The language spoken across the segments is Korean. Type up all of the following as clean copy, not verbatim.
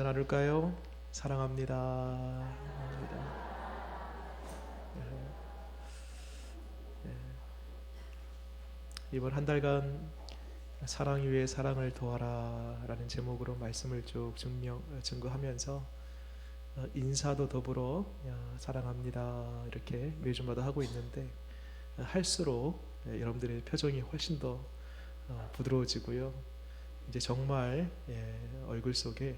나눌까요? 사랑합니다. 사랑합니다. 이번 한 달간 사랑 위에 사랑을 도와라 라는 제목으로 말씀을 쭉 증거하면서 인사도 더불어 사랑합니다 이렇게 매주마다 하고 있는데, 할수록 여러분들의 표정이 훨씬 더 부드러워지고요. 이제 정말 얼굴 속에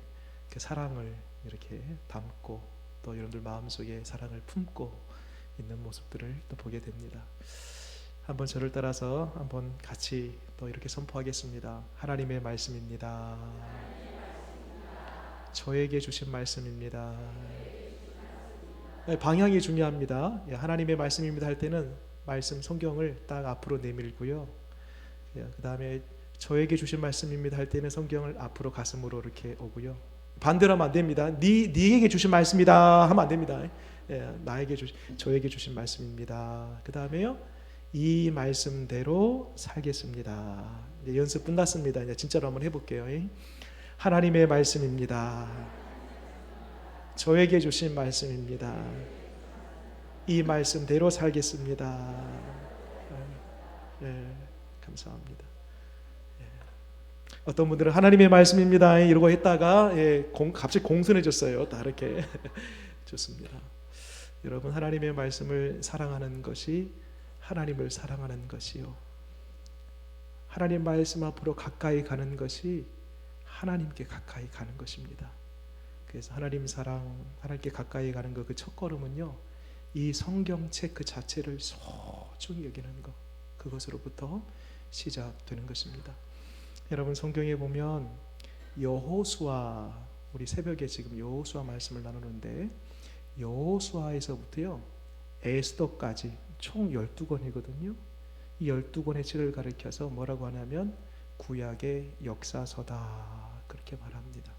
그 사랑을 이렇게 담고 또 여러분들 마음속에 사랑을 품고 있는 모습들을 또 보게 됩니다. 한번 저를 따라서 한번 같이 또 이렇게 선포하겠습니다. 하나님의 말씀입니다. 저에게 주신 말씀입니다. 방향이 중요합니다. 하나님의 말씀입니다 할 때는 말씀 성경을 딱 앞으로 내밀고요. 그 다음에 저에게 주신 말씀입니다 할 때는 성경을 앞으로 가슴으로 이렇게 오고요. 반대로 하면 안 됩니다. 네에게 주신 말씀이다 하면 안 됩니다. 저에게 주신 말씀입니다. 그 다음에요, 이 말씀대로 살겠습니다. 이제 연습 끝났습니다. 이제 진짜로 한번 해볼게요. 하나님의 말씀입니다. 저에게 주신 말씀입니다. 이 말씀대로 살겠습니다. 감사합니다. 어떤 분들은 하나님의 말씀입니다 이러고 했다가 갑자기 공손해졌어요. 다 이렇게 좋습니다. 여러분, 하나님의 말씀을 사랑하는 것이 하나님을 사랑하는 것이요, 하나님 말씀 앞으로 가까이 가는 것이 하나님께 가까이 가는 것입니다. 그래서 하나님 사랑, 하나님께 가까이 가는 그 첫 걸음은요, 이 성경책 그 자체를 소중히 여기는 것, 그것으로부터 시작되는 것입니다. 여러분, 성경에 보면 여호수아, 우리 새벽에 지금 여호수아 말씀을 나누는데, 여호수아에서부터요 에스더까지 총 12권이거든요. 이 12권의 책을 가리켜서 뭐라고 하냐면 구약의 역사서다, 그렇게 말합니다.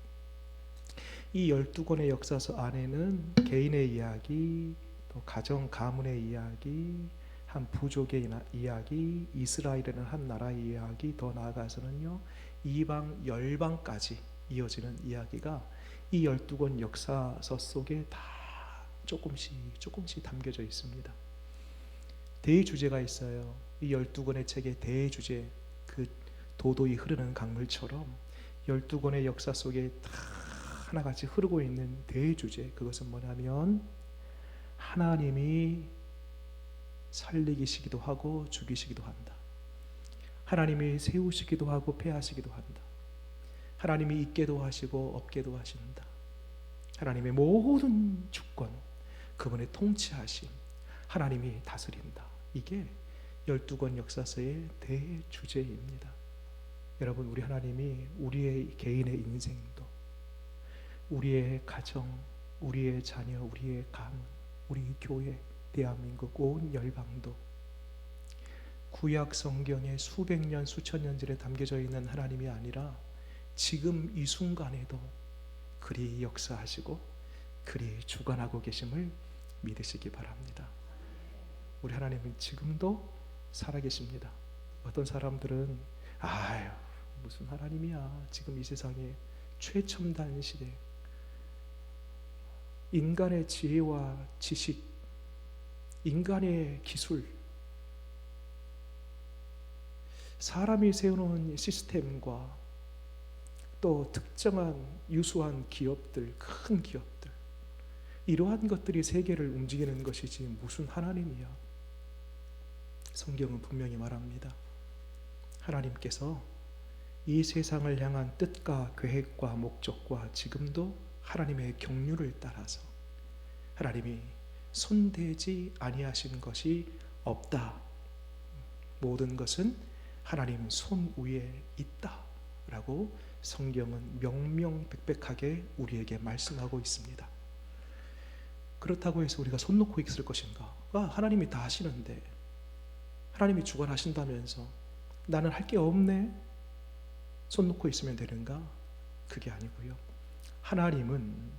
이 12권의 역사서 안에는 개인의 이야기, 또 가정 가문의 이야기, 한 부족의 이야기, 이스라엘이라는 한 나라의 이야기, 더 나아가서는요 이방 열방까지 이어지는 이야기가 이 12권 역사서 속에 다 조금씩 담겨져 있습니다. 대주제가 있어요. 이 12권의 책의 대주제, 그 도도히 흐르는 강물처럼 12권의 역사 속에 다 하나같이 흐르고 있는 대주제, 그것은 뭐냐면 하나님이 살리시기도 하고 죽이시기도 한다. 하나님이 세우시기도 하고 패하시기도 한다. 하나님이 있게도 하시고 없게도 하신다. 하나님의 모든 주권, 그분의 통치하심, 하나님이 다스린다. 이게 12권 역사서의 대주제입니다. 여러분, 우리 하나님이 우리의 개인의 인생도, 우리의 가정, 우리의 자녀, 우리의 가문, 우리 교회, 대한민국 온 열방도 구약 성경의 수백 년 수천 년 전에 담겨져 있는 하나님이 아니라 지금 이 순간에도 그리 역사하시고 그리 주관하고 계심을 믿으시기 바랍니다. 우리 하나님은 지금도 살아계십니다. 어떤 사람들은 아유 무슨 하나님이야, 지금 이 세상에 최첨단 시대, 인간의 지혜와 지식, 인간의 기술, 사람이 세워놓은 시스템과 또 특정한 유수한 기업들, 큰 기업들, 이러한 것들이 세계를 움직이는 것이지 무슨 하나님이야. 성경은 분명히 말합니다. 하나님께서 이 세상을 향한 뜻과 계획과 목적과 지금도 하나님의 경륜을 따라서 하나님이 손대지 아니하신 것이 없다. 모든 것은 하나님 손 위에 있다 라고 성경은 명명백백하게 우리에게 말씀하고 있습니다. 그렇다고 해서 우리가 손 놓고 있을 것인가? 하나님이 다 하시는데, 하나님이 주관하신다면서 나는 할 게 없네, 손 놓고 있으면 되는가? 그게 아니고요, 하나님은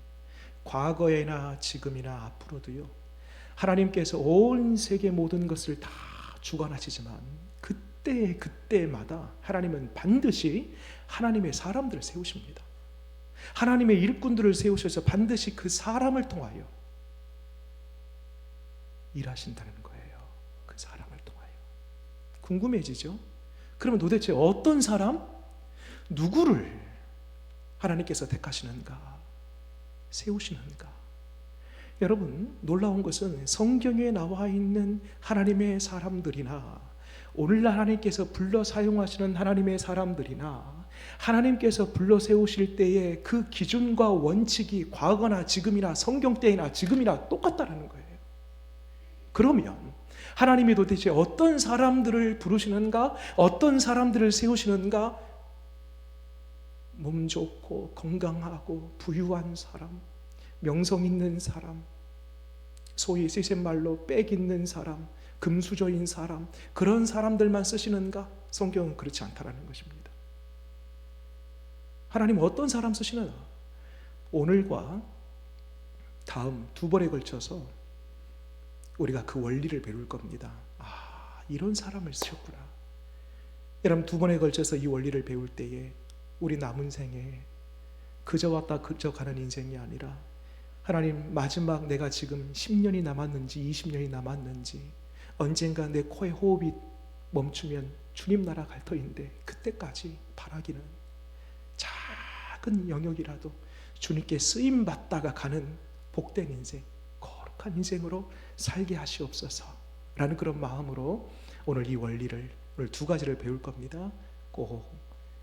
과거에나 지금이나 앞으로도요, 하나님께서 온 세계 모든 것을 다 주관하시지만 그때마다 하나님은 반드시 하나님의 사람들을 세우십니다. 하나님의 일꾼들을 세우셔서 반드시 그 사람을 통하여 일하신다는 거예요. 그 사람을 통하여. 궁금해지죠? 그러면 도대체 어떤 사람? 누구를 하나님께서 택하시는가? 세우시는가? 여러분, 놀라운 것은 성경에 나와 있는 하나님의 사람들이나 오늘날 하나님께서 불러 사용하시는 하나님의 사람들이나 하나님께서 불러 세우실 때의 그 기준과 원칙이 과거나 지금이나 성경 때이나 지금이나 똑같다는 거예요. 그러면 하나님이 도대체 어떤 사람들을 부르시는가? 어떤 사람들을 세우시는가? 몸 좋고 건강하고 부유한 사람, 명성 있는 사람, 소위 시샘말로 빽 있는 사람, 금수저인 사람, 그런 사람들만 쓰시는가? 성경은 그렇지 않다라는 것입니다. 하나님 어떤 사람 쓰시느냐? 오늘과 다음 두 번에 걸쳐서 우리가 그 원리를 배울 겁니다. 이런 사람을 쓰셨구나. 여러분, 두 번에 걸쳐서 이 원리를 배울 때에 우리 남은 생에 그저 왔다 그저 가는 인생이 아니라 하나님, 마지막 내가 지금 10년이 남았는지 20년이 남았는지 언젠가 내 코에 호흡이 멈추면 주님 나라 갈 터인데 그때까지 바라기는 작은 영역이라도 주님께 쓰임받다가 가는 복된 인생, 거룩한 인생으로 살게 하시옵소서 라는 그런 마음으로 오늘 이 원리를, 오늘 두 가지를 배울 겁니다. 꼭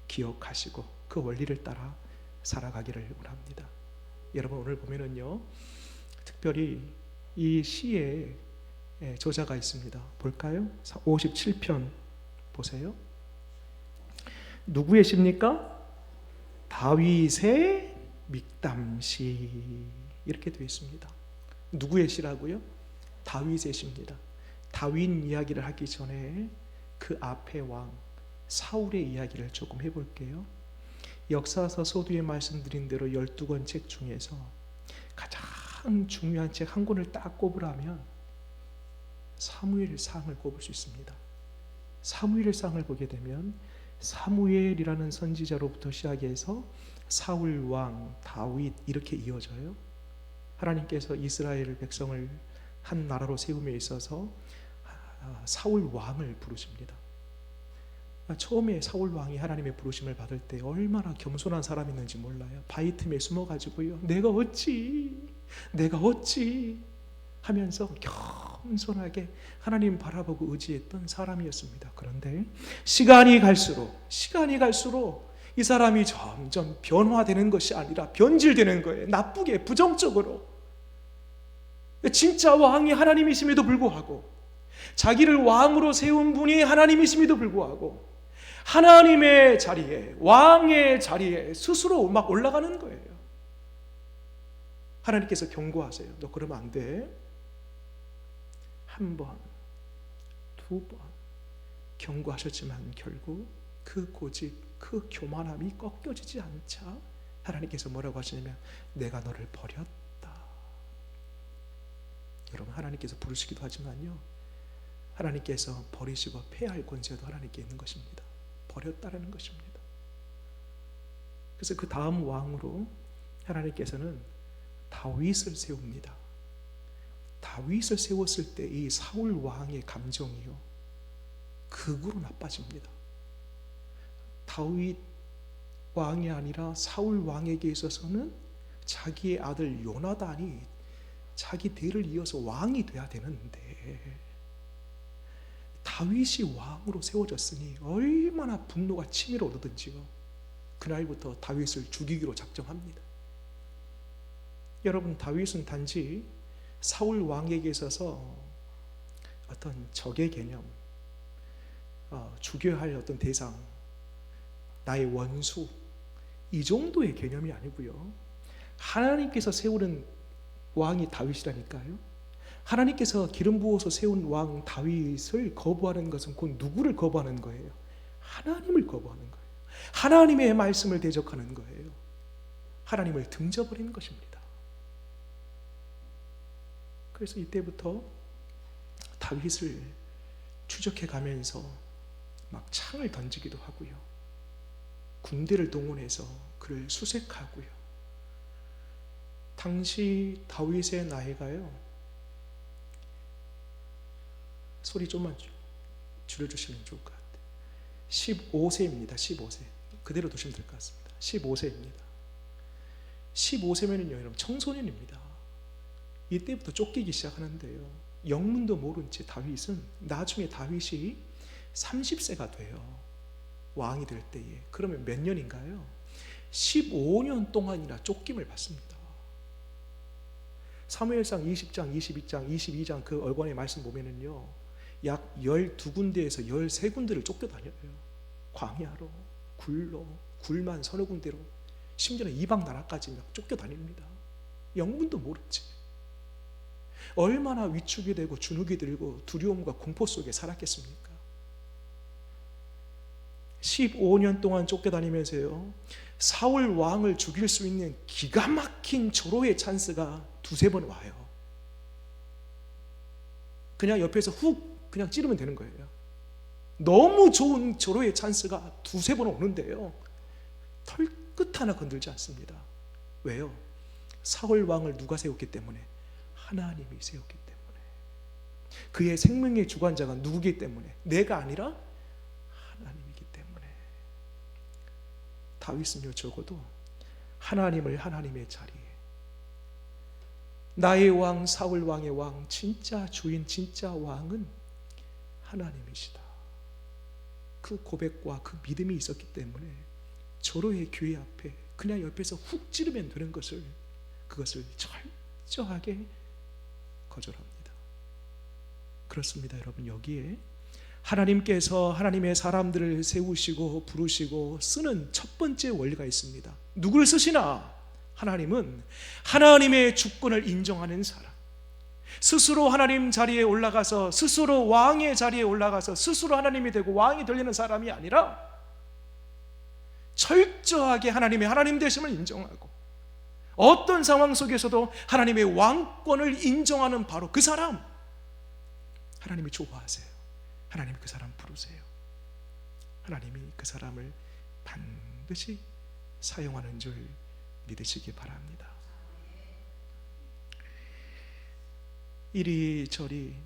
기억하시고 그 원리를 따라 살아가기를 원합니다. 여러분, 오늘 보면은요, 특별히 이 시에 저자가 있습니다. 볼까요? 57편 보세요. 누구의 시입니까? 다윗의 믹담시, 이렇게 되어 있습니다. 누구의 시라고요? 다윗의 시입니다. 다윗 이야기를 하기 전에 그 앞에 왕 사울의 이야기를 조금 해볼게요. 역사서 서두에 말씀드린 대로 12권 책 중에서 가장 중요한 책 한 권을 딱 꼽으라면 사무엘상을 꼽을 수 있습니다. 사무엘상을 보게 되면 사무엘이라는 선지자로부터 시작해서 사울 왕, 다윗 이렇게 이어져요. 하나님께서 이스라엘 백성을 한 나라로 세움에 있어서 사울 왕을 부르십니다. 처음에 사울 왕이 하나님의 부르심을 받을 때 얼마나 겸손한 사람이었는지 몰라요. 바위 틈에 숨어가지고요, 내가 어찌 하면서 겸손하게 하나님 바라보고 의지했던 사람이었습니다. 그런데 시간이 갈수록 이 사람이 점점 변화되는 것이 아니라 변질되는 거예요. 나쁘게, 부정적으로. 진짜 왕이 하나님이심에도 불구하고, 자기를 왕으로 세운 분이 하나님이심에도 불구하고 하나님의 자리에, 왕의 자리에 스스로 막 올라가는 거예요. 하나님께서 경고하세요. 너 그러면 안 돼. 한 번, 두 번 경고하셨지만 결국 그 고집, 그 교만함이 꺾여지지 않자 하나님께서 뭐라고 하시냐면 내가 너를 버렸다. 여러분, 하나님께서 부르시기도 하지만요, 하나님께서 버리시고 폐할 권세도 하나님께 있는 것입니다. 버렸다라는 것입니다. 그래서 그 다음 왕으로 하나님께서는 다윗을 세웁니다. 다윗을 세웠을 때 이 사울 왕의 감정이요, 극으로 나빠집니다. 다윗 왕이 아니라 사울 왕에게 있어서는 자기의 아들 요나단이 자기 대를 이어서 왕이 돼야 되는데 다윗이 왕으로 세워졌으니 얼마나 분노가 치밀어 오르든지요, 그날부터 다윗을 죽이기로 작정합니다. 여러분, 다윗은 단지 사울 왕에게 있어서 어떤 적의 개념, 죽여야 할 어떤 대상, 나의 원수, 이 정도의 개념이 아니고요, 하나님께서 세우는 왕이 다윗이라니까요. 하나님께서 기름 부어서 세운 왕 다윗을 거부하는 것은 곧 누구를 거부하는 거예요? 하나님을 거부하는 거예요. 하나님의 말씀을 대적하는 거예요. 하나님을 등져버리는 것입니다. 그래서 이때부터 다윗을 추적해 가면서 막 창을 던지기도 하고요, 군대를 동원해서 그를 수색하고요, 당시 다윗의 나이가요, 소리 좀만 줄여주시면 좋을 것 같아요. 15세입니다. 15세. 그대로 두시면 될 것 같습니다. 15세입니다. 15세면은요, 여러분, 청소년입니다. 이때부터 쫓기기 시작하는데요, 영문도 모른 채 다윗은, 나중에 다윗이 30세가 돼요. 왕이 될 때에. 그러면 몇 년인가요? 15년 동안이나 쫓김을 받습니다. 사무엘상 20장, 22장, 22장 그 얼관의 말씀 보면은요, 약 12군데에서 13군데를 쫓겨다녀요. 광야로, 굴로, 굴만 서너 군데로, 심지어는 이방 나라까지 막 쫓겨다닙니다. 영문도 모르지. 얼마나 위축이 되고 주눅이 들고 두려움과 공포 속에 살았겠습니까? 15년 동안 쫓겨다니면서요, 사울 왕을 죽일 수 있는 기가 막힌 절호의 찬스가 두세 번 와요. 그냥 옆에서 훅 그냥 찌르면 되는 거예요. 너무 좋은 절호의 찬스가 두세 번 오는데요, 털끝 하나 건들지 않습니다. 왜요? 사울 왕을 누가 세웠기 때문에? 하나님이 세웠기 때문에. 그의 생명의 주관자가 누구기 때문에? 내가 아니라 하나님이기 때문에. 다윗은요, 적어도 하나님을 하나님의 자리에, 나의 왕, 사울 왕의 왕, 진짜 주인, 진짜 왕은 하나님이시다, 그 고백과 그 믿음이 있었기 때문에 절호의 교회 앞에 그냥 옆에서 훅 찌르면 되는 것을, 그것을 철저하게 거절합니다. 그렇습니다, 여러분. 여기에 하나님께서 하나님의 사람들을 세우시고 부르시고 쓰는 첫 번째 원리가 있습니다. 누구를 쓰시나? 하나님은 하나님의 주권을 인정하는 사람, 스스로 하나님 자리에 올라가서, 스스로 왕의 자리에 올라가서 스스로 하나님이 되고 왕이 되려는 사람이 아니라 철저하게 하나님의 하나님 되심을 인정하고 어떤 상황 속에서도 하나님의 왕권을 인정하는 바로 그 사람, 하나님이 좋아하세요. 하나님이 그 사람 부르세요. 하나님이 그 사람을 반드시 사용하는 줄 믿으시기 바랍니다. 이리저리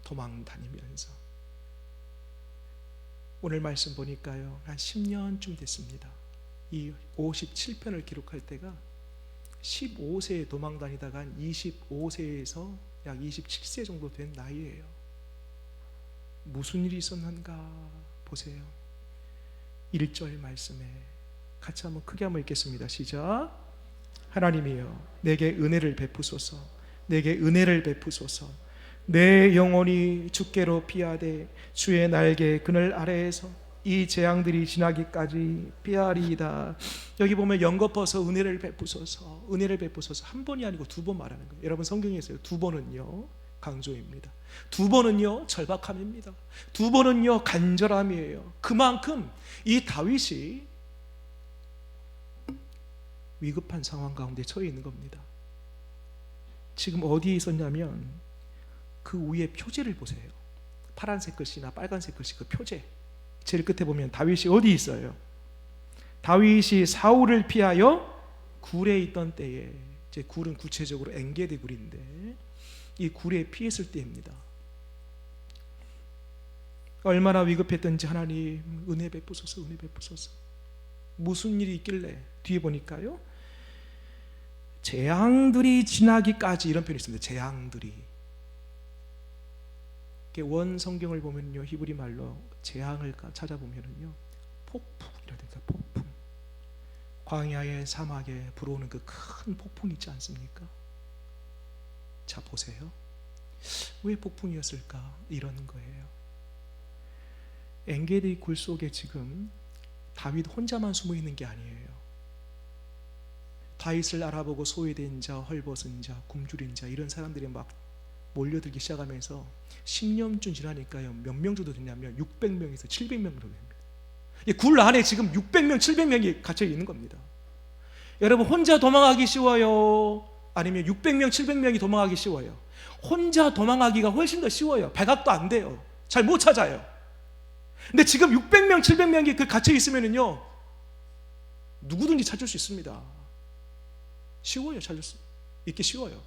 도망 다니면서, 오늘 말씀 보니까요, 한 10년쯤 됐습니다. 이 57편을 기록할 때가 15세에 도망 다니다가 한 25세에서 약 27세 정도 된 나이예요. 무슨 일이 있었는가 보세요. 1절 말씀에 같이 한번 크게 한번 읽겠습니다. 시작. 하나님이여 내게 은혜를 베푸소서, 내게 은혜를 베푸소서. 내 영혼이 주께로 피하되 주의 날개 그늘 아래에서 이 재앙들이 지나기까지 피하리이다. 여기 보면 연거퍼서 은혜를 베푸소서, 은혜를 베푸소서 한 번이 아니고 두 번 말하는 거예요. 여러분, 성경에서요, 두 번은요 강조입니다. 두 번은요 절박함입니다. 두 번은요 간절함이에요. 그만큼 이 다윗이 위급한 상황 가운데 처해 있는 겁니다. 지금 어디에 있었냐면 그 위에 표제를 보세요. 파란색 글씨나 빨간색 글씨, 그 표제 제일 끝에 보면 다윗이 어디 있어요? 다윗이 사울을 피하여 굴에 있던 때에, 이제 굴은 구체적으로 엔게디 굴인데 이 굴에 피했을 때입니다. 얼마나 위급했던지 하나님 은혜 베푸소서, 은혜 베푸소서. 무슨 일이 있길래? 뒤에 보니까요, 재앙들이 지나기까지, 이런 표현이 있습니다. 재앙들이. 원 성경을 보면요, 히브리 말로 재앙을 찾아보면요, 폭풍이라 됩니다. 폭풍. 광야의 사막에 불어오는 그 큰 폭풍이 있지 않습니까? 자, 보세요. 왜 폭풍이었을까? 이러는 거예요. 엔게디 굴 속에 지금 다윗 혼자만 숨어 있는 게 아니에요. 다윗을 알아보고 소외된 자, 헐벗은 자, 굶주린 자, 이런 사람들이 막 몰려들기 시작하면서 10년쯤 지나니까요, 몇 명 정도 되냐면 600명에서 700명 정도 됩니다. 이 굴 안에 지금 600명, 700명이 갇혀 있는 겁니다. 여러분, 혼자 도망하기 쉬워요? 아니면 600명, 700명이 도망하기 쉬워요? 혼자 도망하기가 훨씬 더 쉬워요. 발각도 안 돼요. 잘 못 찾아요. 근데 지금 600명, 700명이 그 갇혀 있으면요, 누구든지 찾을 수 있습니다. 쉬워요, 찾을 수. 읽기 쉬워요.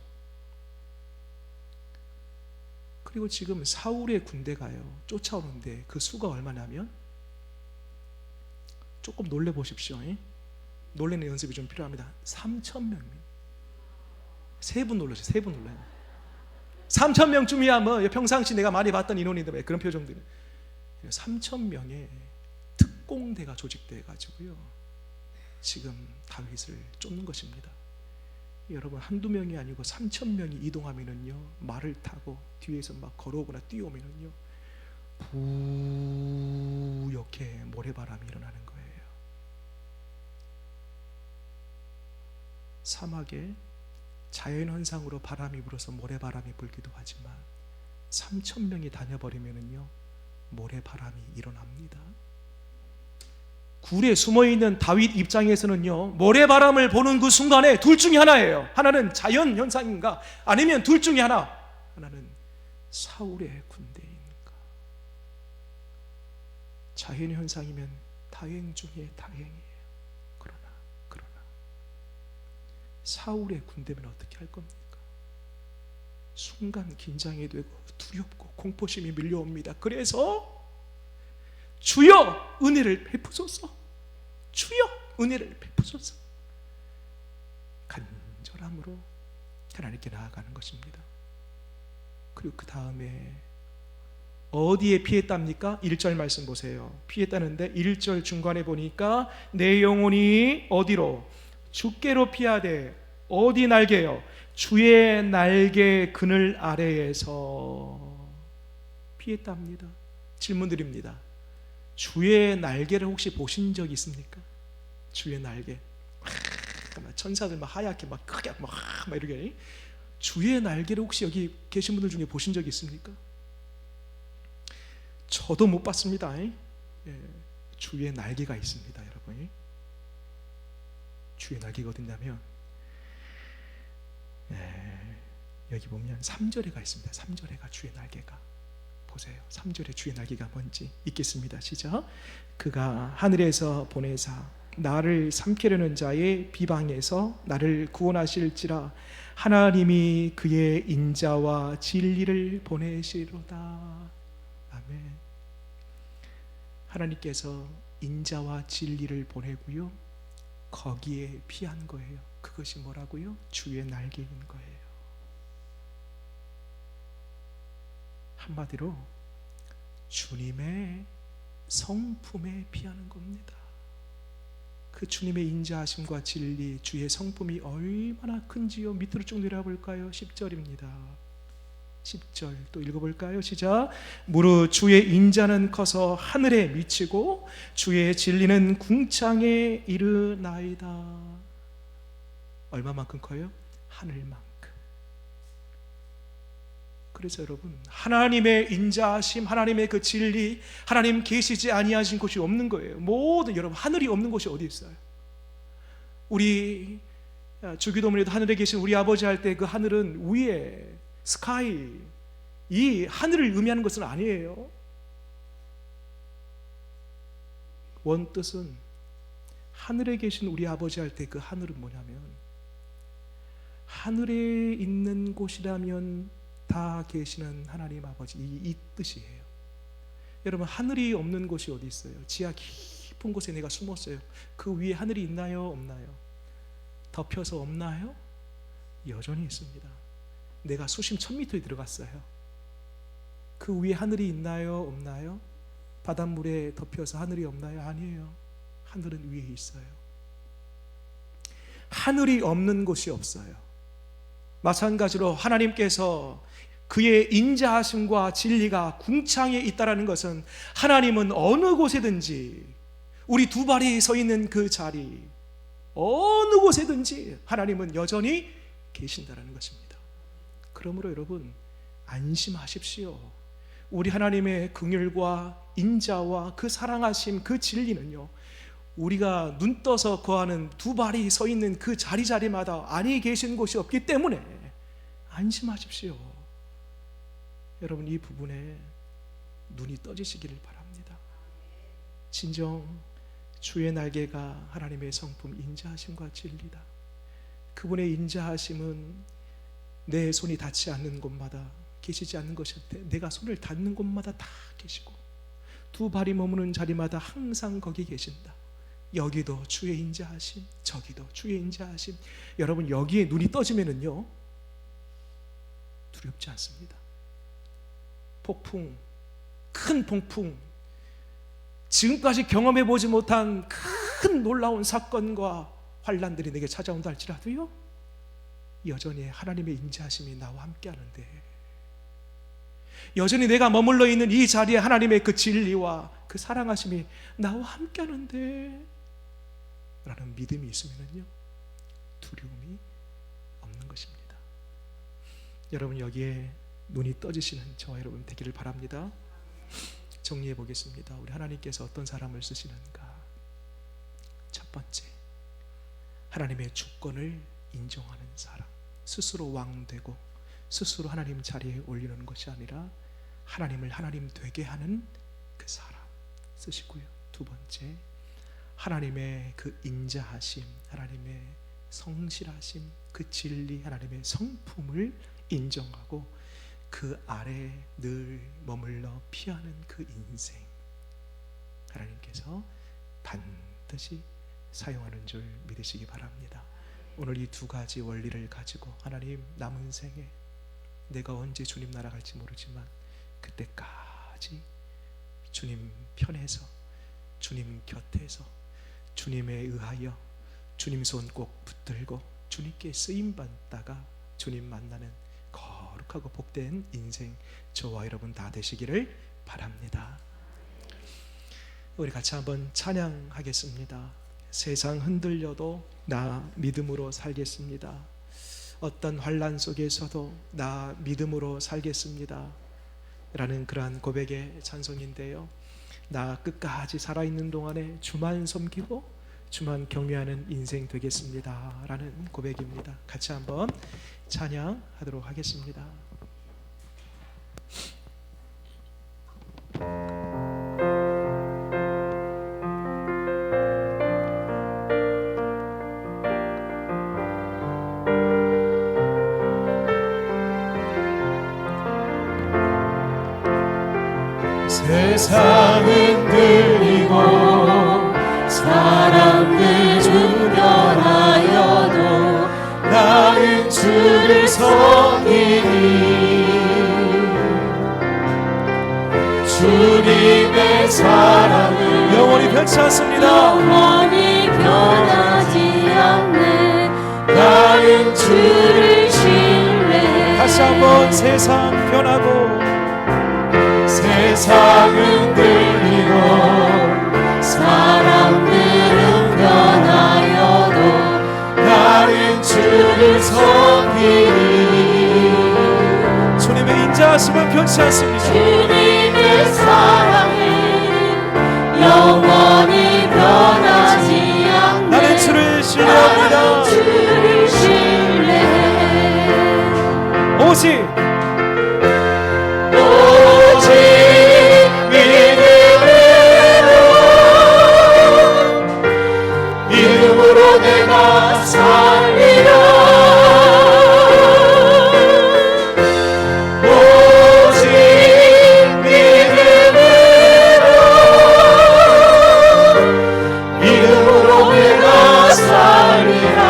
그리고 지금 사울의 군대가요 쫓아오는데 그 수가 얼마냐면, 조금 놀래보십시오. 놀래는 연습이 좀 필요합니다. 3,000명입니다. 세 분 놀라죠. 세 분 놀라요. 3,000명쯤이야 뭐 평상시 내가 많이 봤던 인원인데 그런 표정들은. 3,000명의 특공대가 조직돼 가지고요 지금 다윗을 쫓는 것입니다. 여러분, 한두 명이 아니고 3,000명이 이동하면은요 말을 타고 뒤에서 막 걸어오거나 뛰어오면은요 부옇게 모래바람이 일어나는 거예요. 사막에 자연현상으로 바람이 불어서 모래바람이 불기도 하지만 3,000명이 다녀버리면은요 모래바람이 일어납니다. 굴에 숨어있는 다윗 입장에서는요 모래바람을 보는 그 순간에 둘 중에 하나예요. 하나는 자연현상인가, 아니면 둘 중에 하나는 사울의 군대인가. 자연현상이면 다행 중에 다행이에요. 그러나 사울의 군대면 어떻게 할 겁니까? 순간 긴장이 되고 두렵고 공포심이 밀려옵니다. 그래서 주여 은혜를 베푸소서, 주여 은혜를 베푸소서, 간절함으로 하나님께 나아가는 것입니다. 그리고 그 다음에 어디에 피했답니까? 1절 말씀 보세요. 피했다는데 1절 중간에 보니까 내 영혼이 어디로? 주께로 피하되. 어디 날개요? 주의 날개 그늘 아래에서 피했답니다. 질문 드립니다. 주의 날개를 혹시 보신 적 있습니까? 주의 날개, 천사들 막 하얗게 막 크게 막 이렇게, 주의 날개를 혹시 여기 계신 분들 중에 보신 적 있습니까? 저도 못 봤습니다. 주의 날개가 있습니다, 여러분. 주의 날개가 어딨냐면 여기 보면 3절에가 있습니다. 3절에가 주의 날개가, 보세요. 3절에 주의 날개가 뭔지 읽겠습니다. 시작. 그가 하늘에서 보내사 나를 삼키려는 자의 비방에서 나를 구원하실지라. 하나님이 그의 인자와 진리를 보내시로다. 아멘. 하나님께서 인자와 진리를 보내고요 거기에 피한 거예요. 그것이 뭐라고요? 주의 날개인 거예요. 한마디로 주님의 성품에 피하는 겁니다. 그 주님의 인자하심과 진리, 주의 성품이 얼마나 큰지요. 밑으로 쭉 내려볼까요? 10절입니다. 10절 또 읽어볼까요? 시작. 무릇 주의 인자는 커서 하늘에 미치고 주의 진리는 궁창에 이르나이다. 얼마만큼 커요? 하늘만큼. 그래서 여러분, 하나님의 인자하심, 하나님의 그 진리, 하나님 계시지 아니하신 곳이 없는 거예요. 모든, 여러분, 하늘이 없는 곳이 어디 있어요? 우리 주기도문에도 하늘에 계신 우리 아버지 할 때 그 하늘은 위에 스카이, 이 하늘을 의미하는 것은 아니에요. 원뜻은 하늘에 계신 우리 아버지 할 때 그 하늘은 뭐냐면, 하늘에 있는 곳이라면 다 계시는 하나님 아버지, 이 뜻이에요. 여러분, 하늘이 없는 곳이 어디 있어요? 지하 깊은 곳에 내가 숨었어요. 그 위에 하늘이 있나요? 없나요? 덮여서 없나요? 여전히 있습니다. 내가 수심 1000m에 들어갔어요. 그 위에 하늘이 있나요? 없나요? 바닷물에 덮여서 하늘이 없나요? 아니에요. 하늘은 위에 있어요. 하늘이 없는 곳이 없어요. 마찬가지로 하나님께서 그의 인자하심과 진리가 궁창에 있다는 것은, 하나님은 어느 곳에든지, 우리 두 발이 서 있는 그 자리, 어느 곳에든지 하나님은 여전히 계신다는 것입니다. 그러므로 여러분, 안심하십시오. 우리 하나님의 긍휼과 인자와 그 사랑하심, 그 진리는요, 우리가 눈 떠서 거하는 두 발이 서 있는 그 자리마다 아니 계신 곳이 없기 때문에 안심하십시오. 여러분, 이 부분에 눈이 떠지시기를 바랍니다. 진정 주의 날개가 하나님의 성품 인자하심과 진리다. 그분의 인자하심은 내 손이 닿지 않는 곳마다 계시지 않는 것인데 내가 손을 닿는 곳마다 다 계시고 두 발이 머무는 자리마다 항상 거기 계신다. 여기도 주의 인자하심, 저기도 주의 인자하심. 여러분, 여기에 눈이 떠지면은요 두렵지 않습니다. 폭풍, 큰 폭풍, 지금까지 경험해 보지 못한 큰 놀라운 사건과 환난들이 내게 찾아온다 할지라도요 여전히 하나님의 인자하심이 나와 함께 하는데, 여전히 내가 머물러 있는 이 자리에 하나님의 그 진리와 그 사랑하심이 나와 함께 하는데 라는 믿음이 있으면요 두려움이 없는 것입니다. 여러분, 여기에 눈이 떠지시는 저와 여러분 되기를 바랍니다. 정리해 보겠습니다. 우리 하나님께서 어떤 사람을 쓰시는가? 첫 번째, 하나님의 주권을 인정하는 사람, 스스로 왕되고 스스로 하나님 자리에 올리는 것이 아니라 하나님을 하나님 되게 하는 그 사람 쓰시고요. 두 번째, 하나님의 그 인자하심, 하나님의 성실하심, 그 진리, 하나님의 성품을 인정하고 그 아래 늘 머물러 피하는 그 인생, 하나님께서 반드시 사용하는 줄 믿으시기 바랍니다. 오늘 이 두 가지 원리를 가지고 하나님, 남은 생에 내가 언제 주님 나라 갈지 모르지만 그때까지 주님 편에서, 주님 곁에서, 주님에 의하여 주님 손 꼭 붙들고 주님께 쓰임받다가 주님 만나는 거룩하고 복된 인생 저와 여러분 다 되시기를 바랍니다. 우리 같이 한번 찬양하겠습니다. 세상 흔들려도 나 믿음으로 살겠습니다. 어떤 환난 속에서도 나 믿음으로 살겠습니다 라는 그러한 고백의 찬송인데요, 나 끝까지 살아있는 동안에 주만 섬기고 주만 경외하는 인생 되겠습니다 라는 고백입니다. 같이 한번 찬양하도록 하겠습니다. 세상은 들리고 사람들은 변하여도 나는 주를 섬기니 주님의 사랑은 영원히 변치 않습니다. 영원히 변하지 않네. 나는 주를 신뢰해. 다시 한번 세상 변하고 세상은 들리고 사람들은 변하여도 나는 주를 섬기니 주님의 인자하심은 변치 않습니다. 주님의 사랑은 영원히 변하지 않네. 나는 주를 신뢰합니다. 나는 주를 신뢰해. 오직 믿음으로 내가 살리라. 오직 믿음으로 내가 살리라.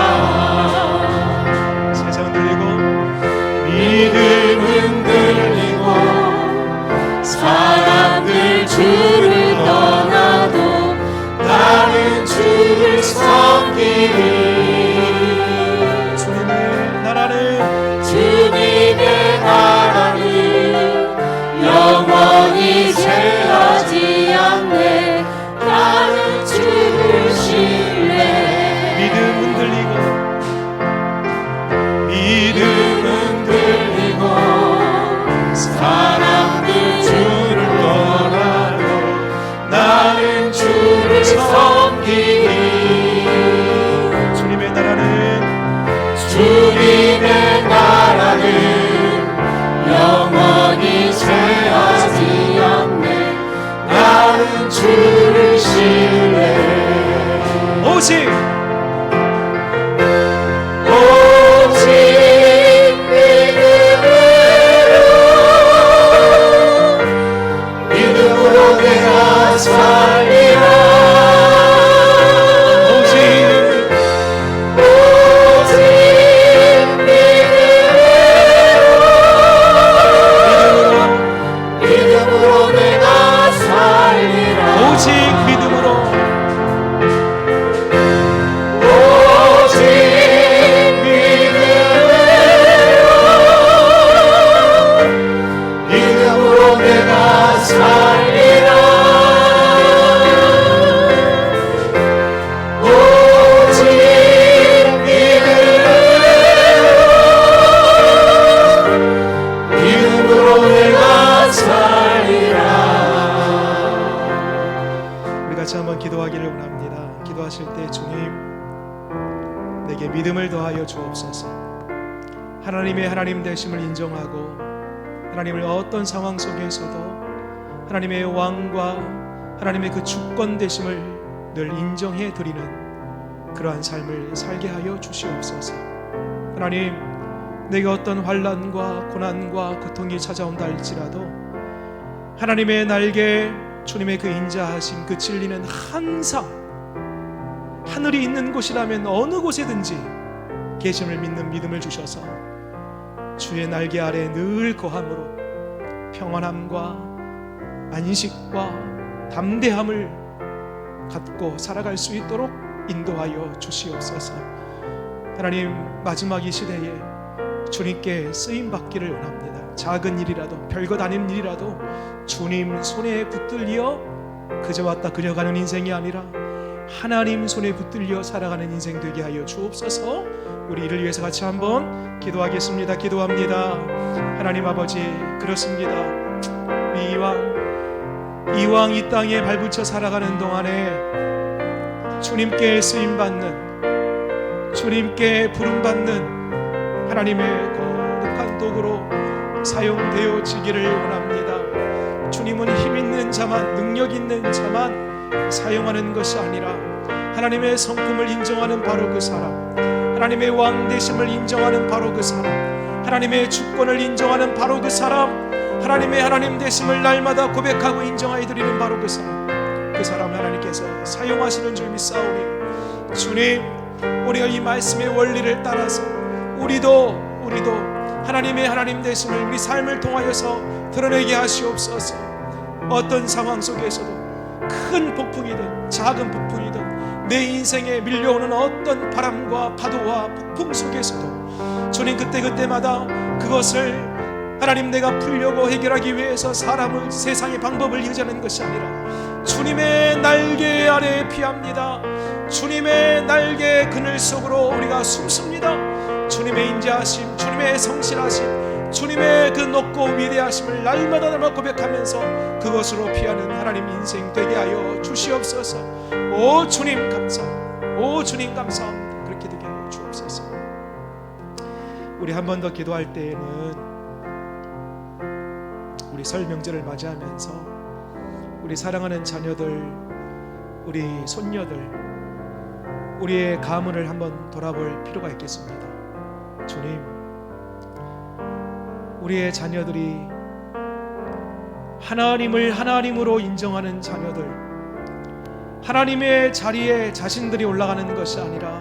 세상은 들리고 믿음은 들리고 사람들 주를 떠나도 나는 주를 섬기니 주님의 나라는 영원히 쇠하지 않네. 나는 주를 신뢰해. 믿음은 들리고 사람들 주를 떠나도 나는 주를 섬기니 주님의 나라는 영원히 쇠하지 않네. 나는 주를 신뢰해. 오직 믿음을 더하여 주옵소서. 하나님의 하나님 되심을 인정하고 하나님을 어떤 상황 속에서도 하나님의 왕과 하나님의 그 주권 되심을 늘 인정해 드리는 그러한 삶을 살게 하여 주시옵소서. 하나님, 내게 어떤 환난과 고난과 고통이 찾아온다 할지라도 하나님의 날개, 주님의 그 인자하심, 그 진리는 항상 하늘이 있는 곳이라면 어느 곳에든지 계심을 믿는 믿음을 주셔서 주의 날개 아래 늘 거함으로 평안함과 안식과 담대함을 갖고 살아갈 수 있도록 인도하여 주시옵소서. 하나님, 마지막 이 시대에 주님께 쓰임받기를 원합니다. 작은 일이라도 별것 아닌 일이라도 주님 손에 붙들려 그저 왔다 그려 가는 인생이 아니라 하나님 손에 붙들려 살아가는 인생 되게 하여 주옵소서. 우리 이를 위해서 같이 한번 기도하겠습니다. 기도합니다. 하나님 아버지, 그렇습니다. 우리 이왕 이 땅에 발붙여 살아가는 동안에 주님께 쓰임받는, 주님께 부름받는 하나님의 거룩한 도구로 사용되어지기를 원합니다. 주님은 힘 있는 자만, 능력 있는 자만 사용하는 것이 아니라 하나님의 성품을 인정하는 바로 그 사람, 하나님의 왕 되심을 인정하는 바로 그 사람, 하나님의 주권을 인정하는 바로 그 사람, 하나님의 하나님 되심을 날마다 고백하고 인정하여 드리는 바로 그 사람 하나님께서 사용하시는 줄 믿사오니 주님, 우리가 이 말씀의 원리를 따라서 우리도 하나님의 하나님 되심을 우리 삶을 통하여서 드러내게 하시옵소서. 어떤 상황 속에서도 큰 폭풍이든 작은 폭풍이든 내 인생에 밀려오는 어떤 바람과 파도와 폭풍 속에서도 주님 그때마다 그것을 하나님 내가 풀려고 해결하기 위해서 사람을, 세상의 방법을 의지하는 것이 아니라 주님의 날개 아래에 피합니다. 주님의 날개 그늘 속으로 우리가 숨습니다. 주님의 인자하심, 주님의 성실하심, 주님의 그 높고 위대하심을 날마다 고백하면서 그것으로 피하는 하나님 인생 되게 하여 주시옵소서. 오 주님 감사합니다. 오 주님 감사합니다. 그렇게 되게 하여 주옵소서. 우리 한 번 더 기도할 때에는 우리 설 명절을 맞이하면서 우리 사랑하는 자녀들, 우리 손녀들, 우리의 가문을 한번 돌아볼 필요가 있겠습니다. 주님, 우리의 자녀들이 하나님을 하나님으로 인정하는 자녀들, 하나님의 자리에 자신들이 올라가는 것이 아니라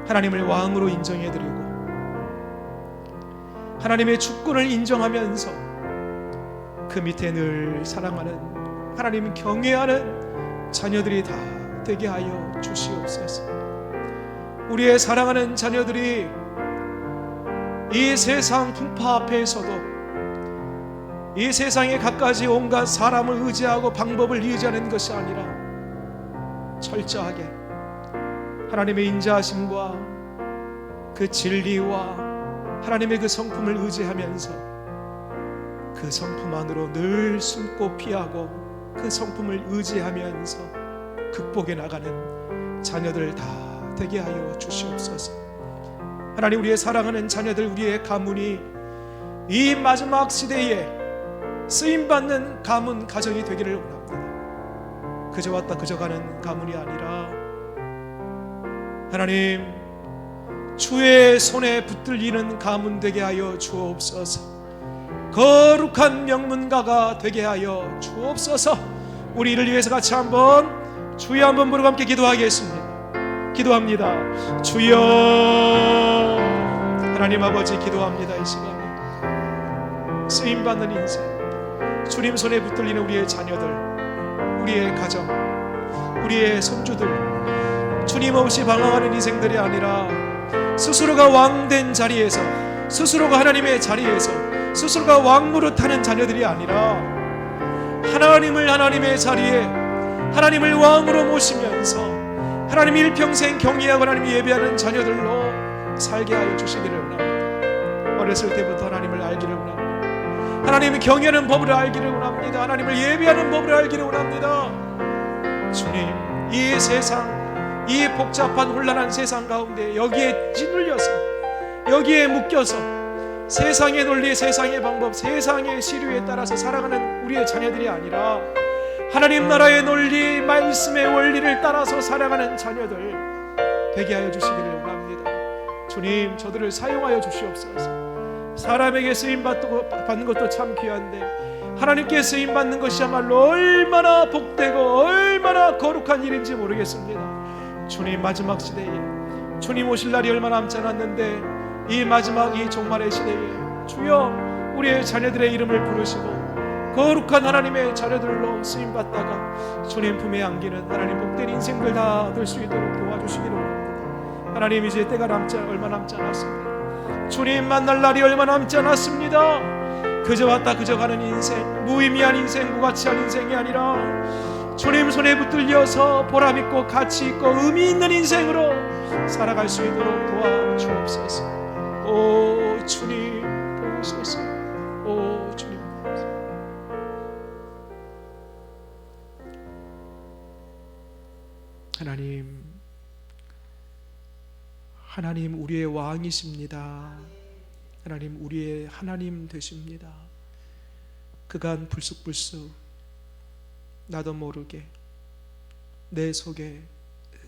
하나님을 왕으로 인정해드리고 하나님의 주권을 인정하면서 그 밑에 늘 사랑하는, 하나님 경외하는 자녀들이 다 되게 하여 주시옵소서. 우리의 사랑하는 자녀들이 이 세상 풍파 앞에서도 이 세상에 갖가지 온갖 사람을 의지하고 방법을 의지하는 것이 아니라 철저하게 하나님의 인자하심과 그 진리와 하나님의 그 성품을 의지하면서 그 성품 안으로 늘 숨고 피하고 그 성품을 의지하면서 극복해 나가는 자녀들 다 되게 하여 주시옵소서. 하나님, 우리의 사랑하는 자녀들, 우리의 가문이 이 마지막 시대에 쓰임받는 가문, 가정이 되기를 원합니다. 그저 왔다 그저 가는 가문이 아니라 하나님 주의 손에 붙들리는 가문 되게 하여 주옵소서. 거룩한 명문가가 되게 하여 주옵소서. 우리 이를 위해서 같이 한번 주여 한번 부르고 함께 기도하겠습니다. 기도합니다. 주여. 하나님 아버지, 기도합니다. 이 시간에 쓰임받는 인생, 주님 손에 붙들리는 우리의 자녀들, 우리의 가정, 우리의 손주들, 주님 없이 방황하는 인생들이 아니라 스스로가 왕된 자리에서, 스스로가 하나님의 자리에서 스스로가 왕노릇하는 자녀들이 아니라 하나님을 하나님의 자리에 하나님을 왕으로 모시면서 하나님 일평생 경외하고 하나님 예배하는 자녀들로 살게 하여 주시기를 원합니다. 어렸을 때부터 하나님을 알기를 원합니다. 하나님을 경외하는 법을 알기를 원합니다. 하나님을 예배하는 법을 알기를 원합니다. 주님, 이 세상 이 복잡한 혼란한 세상 가운데 여기에 짓눌려서, 여기에 묶여서 세상의 논리, 세상의 방법, 세상의 시류에 따라서 살아가는 우리의 자녀들이 아니라 하나님 나라의 논리, 말씀의 원리를 따라서 살아가는 자녀들 되게 하여 주시기를 원합니다. 주님, 저들을 사용하여 주시옵소서. 사람에게 쓰임받는 것도 참 귀한데 하나님께 쓰임받는 것이야말로 얼마나 복되고 얼마나 거룩한 일인지 모르겠습니다. 주님, 마지막 시대에 주님 오실 날이 얼마 남지 않았는데 이 마지막 이 종말의 시대에 주여 우리의 자녀들의 이름을 부르시고 거룩한 하나님의 자녀들로 쓰임받다가 주님 품에 안기는 하나님 복된 인생들 다 될 수 있도록 도와주시기를 원합니다. 하나님, 이제 때가 얼마 남지 않았습니다. 주님 만날 날이 얼마 남지 않았습니다. 그저 왔다 그저 가는 인생, 무의미한 인생, 무가치한 인생이 아니라 주님 손에 붙들려서 보람있고 가치있고 의미있는 인생으로 살아갈 수 있도록 도와주옵소서. 오 주님 보소서. 오 주님 보소서. 하나님 우리의 왕이십니다. 하나님 우리의 하나님 되십니다. 그간 불쑥불쑥 나도 모르게 내 속에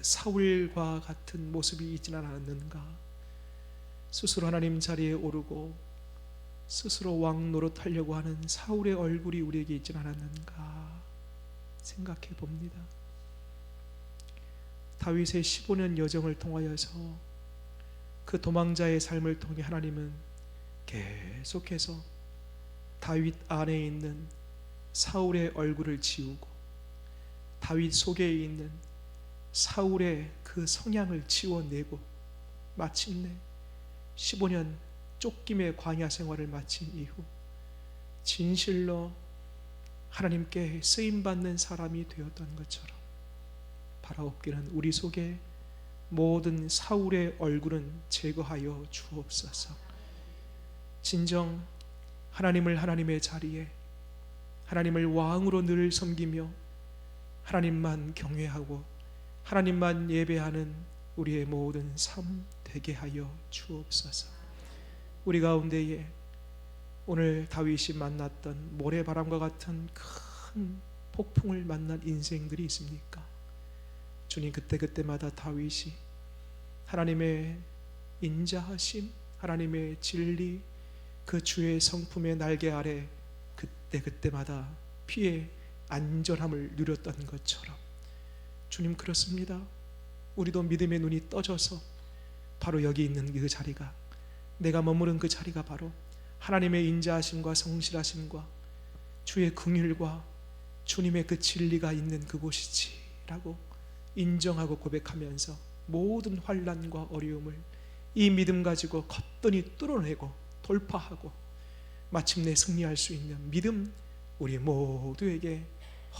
사울과 같은 모습이 있지는 않았는가? 스스로 하나님 자리에 오르고 스스로 왕 노릇하려고 하는 사울의 얼굴이 우리에게 있지는 않았는가 생각해 봅니다. 다윗의 15년 여정을 통하여서 그 도망자의 삶을 통해 하나님은 계속해서 다윗 안에 있는 사울의 얼굴을 지우고 다윗 속에 있는 사울의 그 성향을 지워내고 마침내 15년 쫓김의 광야 생활을 마친 이후 진실로 하나님께 쓰임받는 사람이 되었던 것처럼 바라옵기는 우리 속에 모든 사울의 얼굴은 제거하여 주옵소서. 진정 하나님을 하나님의 자리에 하나님을 왕으로 늘 섬기며 하나님만 경외하고 하나님만 예배하는 우리의 모든 삶 되게 하여 주옵소서. 우리 가운데에 오늘 다윗이 만났던 모래바람과 같은 큰 폭풍을 만난 인생들이 있습니까? 주님, 그때마다 다윗이 하나님의 인자하심, 하나님의 진리, 그 주의 성품의 날개 아래 그때마다 피의 안전함을 누렸던 것처럼 주님, 그렇습니다. 우리도 믿음의 눈이 떠져서 바로 여기 있는 그 자리가, 내가 머무른 그 자리가 바로 하나님의 인자하심과 성실하심과 주의 긍휼과 주님의 그 진리가 있는 그곳이지 라고 인정하고 고백하면서 모든 환난과 어려움을 이 믿음 가지고 거뜬히 뚫어내고 돌파하고 마침내 승리할 수 있는 믿음 우리 모두에게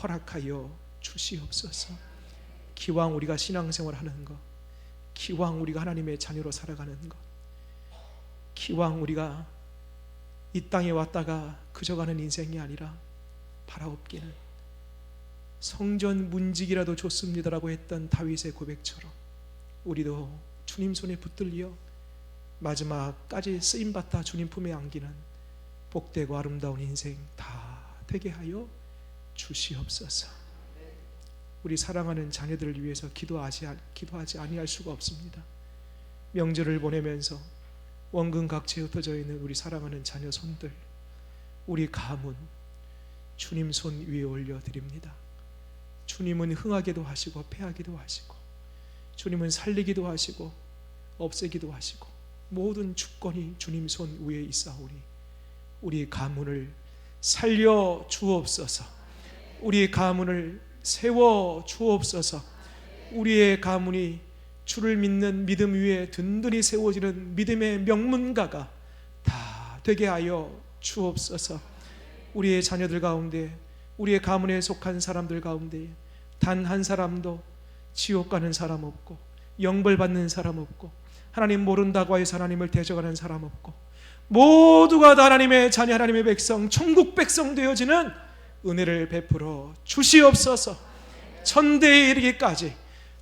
허락하여 주시옵소서. 기왕 우리가 신앙생활 하는 것, 기왕 우리가 하나님의 자녀로 살아가는 것, 기왕 우리가 이 땅에 왔다가 그저 가는 인생이 아니라 바라옵기는 성전 문지기라도 좋습니다라고 했던 다윗의 고백처럼 우리도 주님 손에 붙들려 마지막까지 쓰임받다 주님 품에 안기는 복되고 아름다운 인생 다 되게 하여 주시옵소서. 우리 사랑하는 자녀들을 위해서 기도하지 아니할 수가 없습니다. 명절을 보내면서 원근 각지에 흩어져 있는 우리 사랑하는 자녀 손들, 우리 가문 주님 손 위에 올려드립니다. 주님은 흥하기도 하시고 패하기도 하시고, 주님은 살리기도 하시고 없애기도 하시고, 모든 주권이 주님 손 위에 있사오니 우리 가문을 살려 주옵소서. 우리 가문을 세워 주옵소서. 우리의 가문이 주를 믿는 믿음 위에 든든히 세워지는 믿음의 명문가가 다 되게 하여 주옵소서. 우리의 자녀들 가운데, 우리의 가문에 속한 사람들 가운데 단 한 사람도 지옥 가는 사람 없고 영벌 받는 사람 없고 하나님 모른다고 해서 하나님을 대적하는 사람 없고 모두가 다 하나님의 자녀, 하나님의 백성, 천국 백성 되어지는 은혜를 베풀어 주시옵소서. 천대에 이르기까지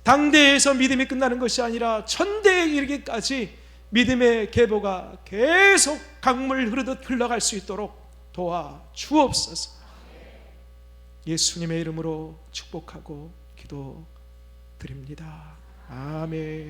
당대에서 믿음이 끝나는 것이 아니라 천대에 이르기까지 믿음의 계보가 계속 강물 흐르듯 흘러갈 수 있도록 도와 주옵소서. 예수님의 이름으로 축복하고 기도드립니다. 아멘.